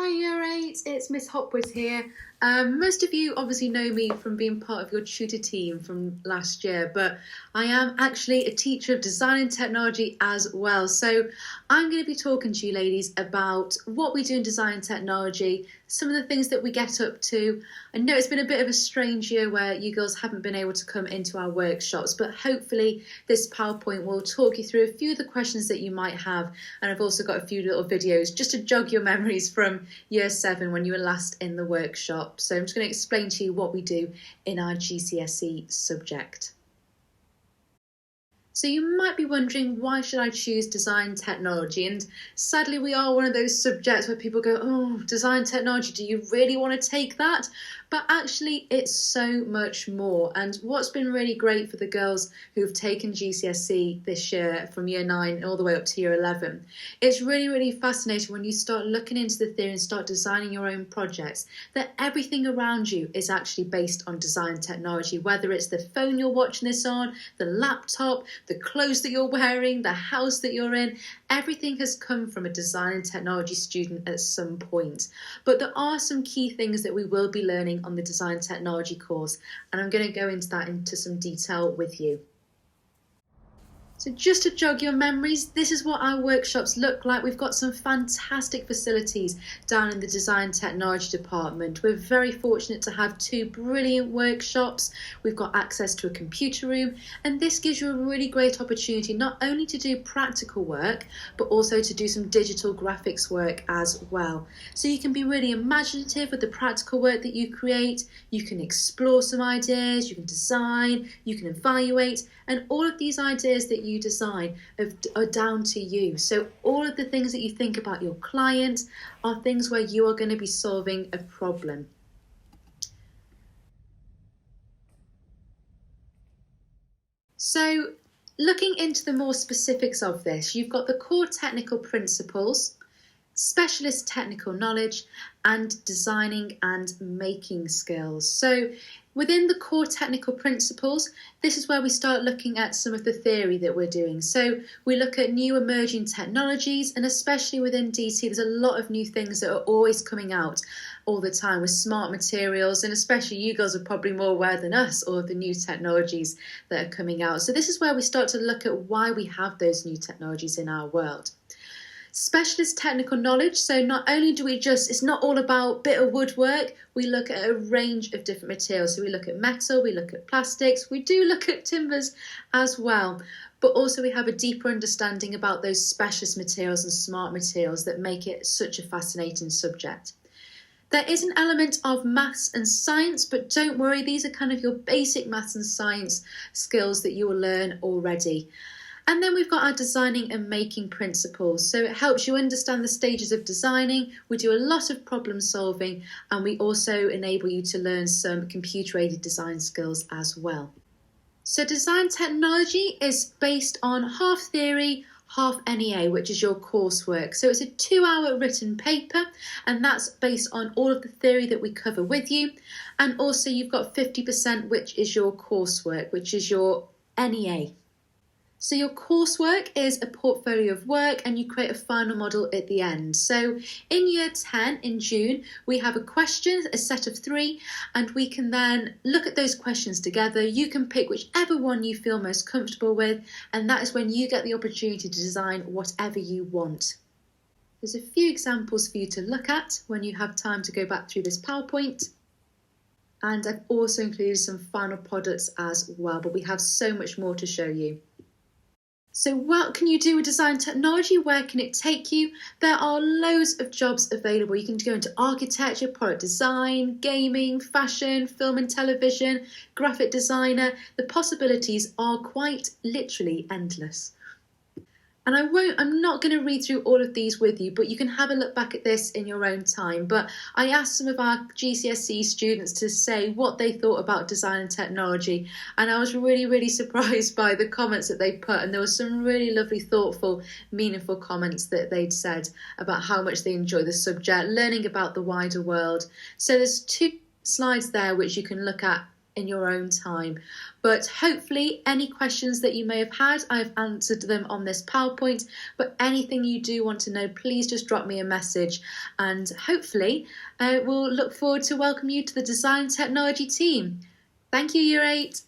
Hi Year 8, it's Miss Hopwood here. Most of you obviously know me from being part of your tutor team from last year, but I am actually a teacher of design and technology as well. So I'm going to be talking to you ladies about what we do in design and technology, some of the things that we get up to. I know it's been a bit of a strange year where you girls haven't been able to come into our workshops, but hopefully this PowerPoint will talk you through a few of the questions that you might have. And I've also got a few little videos just to jog your memories from Year 7 when you were last in the workshop. So I'm just going to explain to you what we do in our GCSE subject. So you might be wondering, why should I choose design technology? And sadly, we are one of those subjects where people go, oh, design technology, do you really want to take that? But actually, it's so much more. And what's been really great for the girls who've taken GCSE this year from Year 9 all the way up to Year 11, it's really, really fascinating when you start looking into the theory and start designing your own projects, that everything around you is actually based on design technology, whether it's the phone you're watching this on, the laptop, the clothes that you're wearing, the house that you're in, everything has come from a design and technology student at some point. But there are some key things that we will be learning on the design technology course, and I'm going to go into that into some detail with you. So just to jog your memories, this is what our workshops look like. We've got some fantastic facilities down in the design technology department. We're very fortunate to have 2 brilliant workshops. We've got access to a computer room, and this gives you a really great opportunity not only to do practical work, but also to do some digital graphics work as well. So you can be really imaginative with the practical work that you create. You can explore some ideas, you can design, you can evaluate, and all of these ideas that you design are down to you. So all of the things that you think about your client are things where you are going to be solving a problem. So looking into the more specifics of this, you've got the core technical principles, specialist technical knowledge, and designing and making skills. So within the core technical principles, this is where we start looking at some of the theory that we're doing. So we look at new emerging technologies, and especially within DT, there's a lot of new things that are always coming out all the time with smart materials, and especially you girls are probably more aware than us, all of the new technologies that are coming out. So this is where we start to look at why we have those new technologies in our world. Specialist technical knowledge, so not only do we it's not all about bit of woodwork, we look at a range of different materials. So we look at metal, we look at plastics, we do look at timbers as well, but also we have a deeper understanding about those specialist materials and smart materials that make it such a fascinating subject. There is an element of maths and science, but don't worry, these are kind of your basic maths and science skills that you will learn already. And then we've got our designing and making principles. So it helps you understand the stages of designing. We do a lot of problem solving, and we also enable you to learn some computer-aided design skills as well. So design technology is based on half theory, half NEA, which is your coursework. So it's a 2-hour written paper, and that's based on all of the theory that we cover with you. And also you've got 50%, which is your coursework, which is your NEA. So your coursework is a portfolio of work, and you create a final model at the end. So in Year 10 in June, we have a question, a set of 3, and we can then look at those questions together. You can pick whichever one you feel most comfortable with, and that is when you get the opportunity to design whatever you want. There's a few examples for you to look at when you have time to go back through this PowerPoint. And I've also included some final products as well, but we have so much more to show you. So what can you do with design technology? Where can it take you? There are loads of jobs available. You can go into architecture, product design, gaming, fashion, film and television, graphic designer. The possibilities are quite literally endless. And I'm not going to read through all of these with you, but you can have a look back at this in your own time. But I asked some of our GCSE students to say what they thought about design and technology, and I was really, really surprised by the comments that they put. And there were some really lovely, thoughtful, meaningful comments that they'd said about how much they enjoy the subject, learning about the wider world. So there's 2 slides there which you can look at in your own time. But hopefully any questions that you may have had, I've answered them on this PowerPoint. But anything you do want to know, please just drop me a message, and hopefully we'll look forward to welcome you to the Design Technology team. Thank you, Year 8.